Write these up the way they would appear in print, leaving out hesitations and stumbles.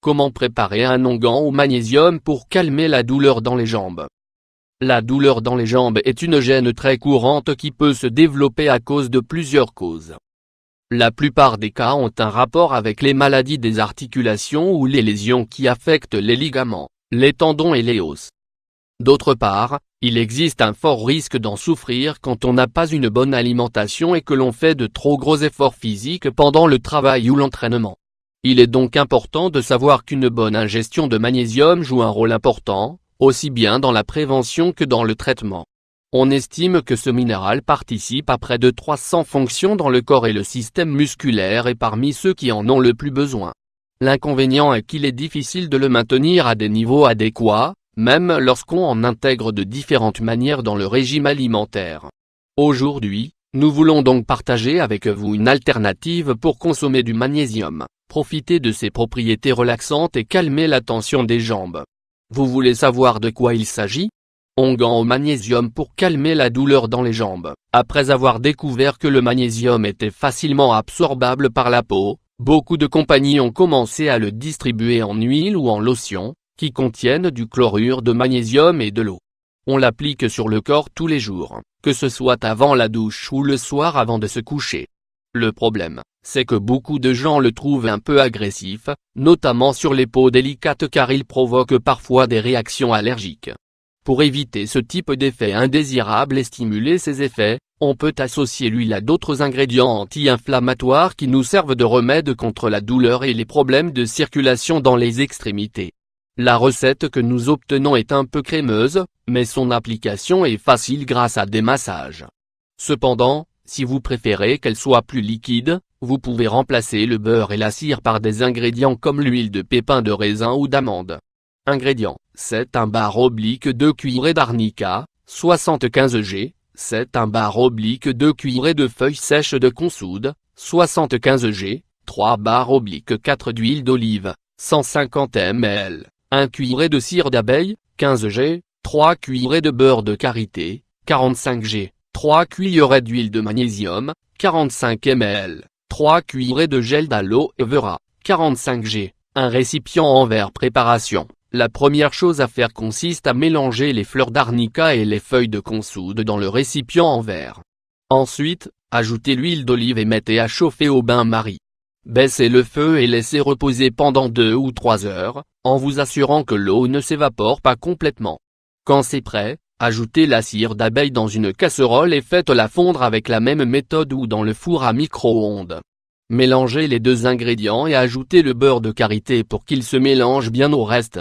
Comment préparer un onguent au magnésium pour calmer la douleur dans les jambes? La douleur dans les jambes est une gêne très courante qui peut se développer à cause de plusieurs causes. La plupart des cas ont un rapport avec les maladies des articulations ou les lésions qui affectent les ligaments, les tendons et les os. D'autre part, il existe un fort risque d'en souffrir quand on n'a pas une bonne alimentation et que l'on fait de trop gros efforts physiques pendant le travail ou l'entraînement. Il est donc important de savoir qu'une bonne ingestion de magnésium joue un rôle important, aussi bien dans la prévention que dans le traitement. On estime que ce minéral participe à près de 300 fonctions dans le corps et le système musculaire est parmi ceux qui en ont le plus besoin. L'inconvénient est qu'il est difficile de le maintenir à des niveaux adéquats, même lorsqu'on en intègre de différentes manières dans le régime alimentaire. Aujourd'hui, nous voulons donc partager avec vous une alternative pour consommer du magnésium, profiter de ses propriétés relaxantes et calmer la tension des jambes. Vous voulez savoir de quoi il s'agit? Onguent au magnésium pour calmer la douleur dans les jambes. Après avoir découvert que le magnésium était facilement absorbable par la peau, beaucoup de compagnies ont commencé à le distribuer en huile ou en lotion, qui contiennent du chlorure de magnésium et de l'eau. On l'applique sur le corps tous les jours, que ce soit avant la douche ou le soir avant de se coucher. Le problème, c'est que beaucoup de gens le trouvent un peu agressif, notamment sur les peaux délicates car il provoque parfois des réactions allergiques. Pour éviter ce type d'effet indésirable et stimuler ces effets, on peut associer l'huile à d'autres ingrédients anti-inflammatoires qui nous servent de remède contre la douleur et les problèmes de circulation dans les extrémités. La recette que nous obtenons est un peu crémeuse, mais son application est facile grâce à des massages. Cependant, si vous préférez qu'elle soit plus liquide, vous pouvez remplacer le beurre et la cire par des ingrédients comme l'huile de pépins de raisin ou d'amande. Ingrédients: 7 un bar oblique 2 cuillerées d'arnica, 75 g, 7 un bar oblique 2 cuillerées de feuilles sèches de consoude, 75 g, 3 bars oblique 4 d'huile d'olive, 150 ml, 1 cuillerée de cire d'abeille, 15 g, 3 cuillerées de beurre de karité, 45 g, 3 cuillerées d'huile de magnésium, 45 ml, 3 cuillerées de gel d'aloe vera, 45 g, un récipient en verre. Préparation. La première chose à faire consiste à mélanger les fleurs d'arnica et les feuilles de consoude dans le récipient en verre. Ensuite, ajoutez l'huile d'olive et mettez à chauffer au bain-marie. Baissez le feu et laissez reposer pendant 2 ou 3 heures, en vous assurant que l'eau ne s'évapore pas complètement. Quand c'est prêt, ajoutez la cire d'abeille dans une casserole et faites-la fondre avec la même méthode ou dans le four à micro-ondes. Mélangez les deux ingrédients et ajoutez le beurre de karité pour qu'il se mélange bien au reste.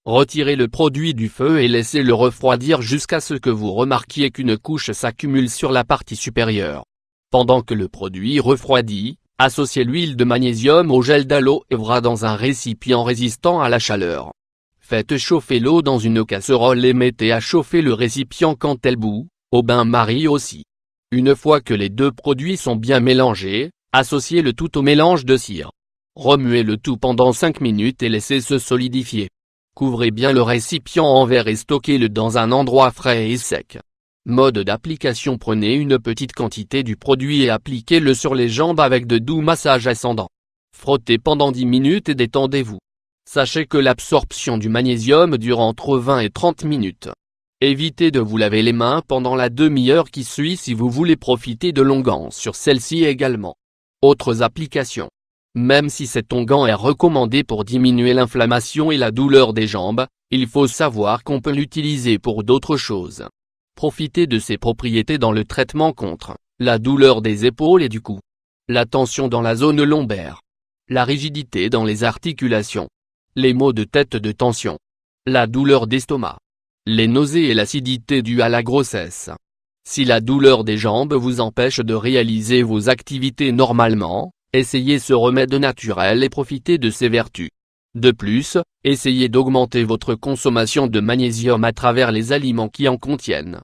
Retirez le produit du feu et laissez-le refroidir jusqu'à ce que vous remarquiez qu'une couche s'accumule sur la partie supérieure. Pendant que le produit refroidit, associez l'huile de magnésium au gel d'aloe vera dans un récipient résistant à la chaleur. Faites chauffer l'eau dans une casserole et mettez à chauffer le récipient quand elle bout, au bain-marie aussi. Une fois que les deux produits sont bien mélangés, associez le tout au mélange de cire. Remuez le tout pendant 5 minutes et laissez se solidifier. Couvrez bien le récipient en verre et stockez-le dans un endroit frais et sec. Mode d'application: prenez une petite quantité du produit et appliquez-le sur les jambes avec de doux massages ascendants. Frottez pendant 10 minutes et détendez-vous. Sachez que l'absorption du magnésium dure entre 20 et 30 minutes. Évitez de vous laver les mains pendant la demi-heure qui suit si vous voulez profiter de l'onguent sur celle-ci également. Autres applications. Même si cet onguent est recommandé pour diminuer l'inflammation et la douleur des jambes, il faut savoir qu'on peut l'utiliser pour d'autres choses. Profitez de ses propriétés dans le traitement contre la douleur des épaules et du cou, la tension dans la zone lombaire, la rigidité dans les articulations, les maux de tête de tension, la douleur d'estomac, les nausées et l'acidité dues à la grossesse. Si la douleur des jambes vous empêche de réaliser vos activités normalement, essayez ce remède naturel et profitez de ses vertus. De plus, essayez d'augmenter votre consommation de magnésium à travers les aliments qui en contiennent.